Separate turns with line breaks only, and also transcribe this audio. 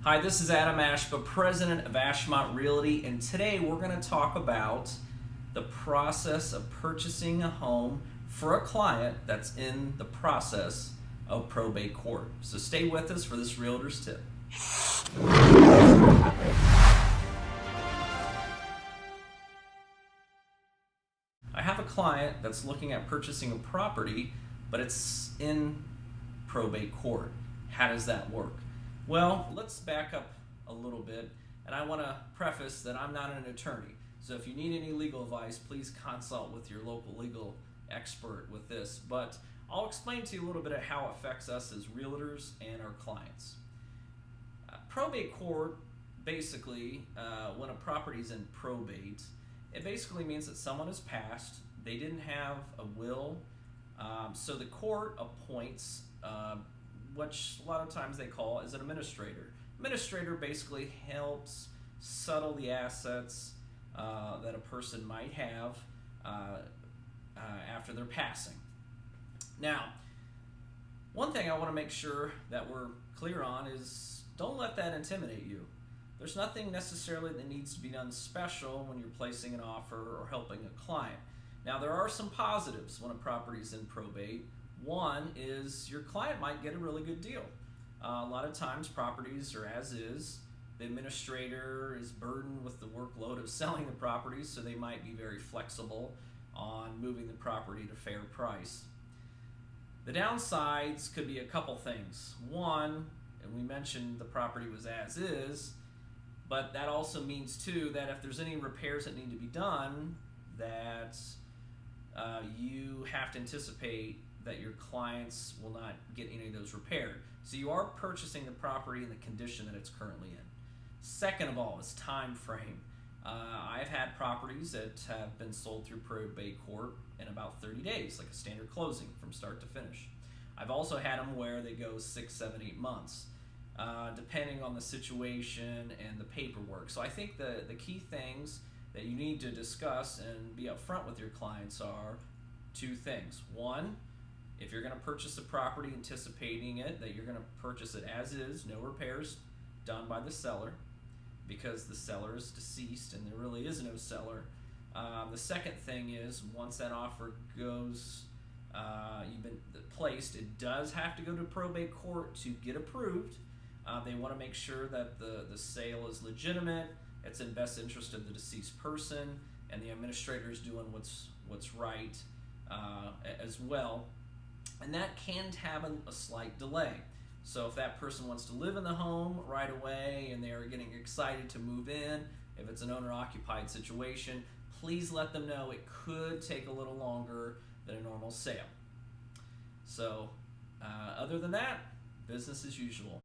Hi, this is Adam Ashba, president of Ashmont Realty, and today we're going to talk about the process of purchasing a home for a client that's in the process of probate court. So stay with us for this Realtors tip. I have a client that's looking at purchasing a property, but it's in probate court. How does that work? Well, let's back up a little bit, and I want to preface that I'm not an attorney. So if you need any legal advice, please consult with your local legal expert with this. But I'll explain to you a little bit of how it affects us as realtors and our clients. Probate court, basically, when a property is in probate, it basically means that someone has passed, they didn't have a will, so the court appoints which a lot of times they call as an administrator. Administrator basically helps settle the assets that a person might have after their passing. Now, one thing I want to make sure that we're clear on is don't let that intimidate you. There's nothing necessarily that needs to be done special when you're placing an offer or helping a client. Now, there are some positives when a property is in probate. One is your client might get a really good deal. A lot of times properties are as is. The administrator is burdened with the workload of selling the properties, so they might be very flexible on moving the property to fair price. The downsides could be a couple things. One, and we mentioned the property was as is, but that also means too that if there's any repairs that need to be done, that you have to anticipate that your clients will not get any of those repaired. So you are purchasing the property in the condition that it's currently in. Second of all is time frame. I've had properties that have been sold through probate court in about 30 days, like a standard closing from start to finish. I've also had them where they go 6, 7, 8 months, depending on the situation and the paperwork. So I think the key things that you need to discuss and be upfront with your clients are two things. One, if you're going to purchase a property anticipating it, that you're going to purchase it as is, no repairs done by the seller because the seller is deceased and there really is no seller. The second thing is once that offer goes, you've been placed, it does have to go to probate court to get approved. They want to make sure that the sale is legitimate, it's in best interest of the deceased person, and the administrator is doing what's right as well. And that can have a slight delay. So if that person wants to live in the home right away and they are getting excited to move in, if it's an owner-occupied situation, please let them know it could take a little longer than a normal sale. So other than that, business as usual.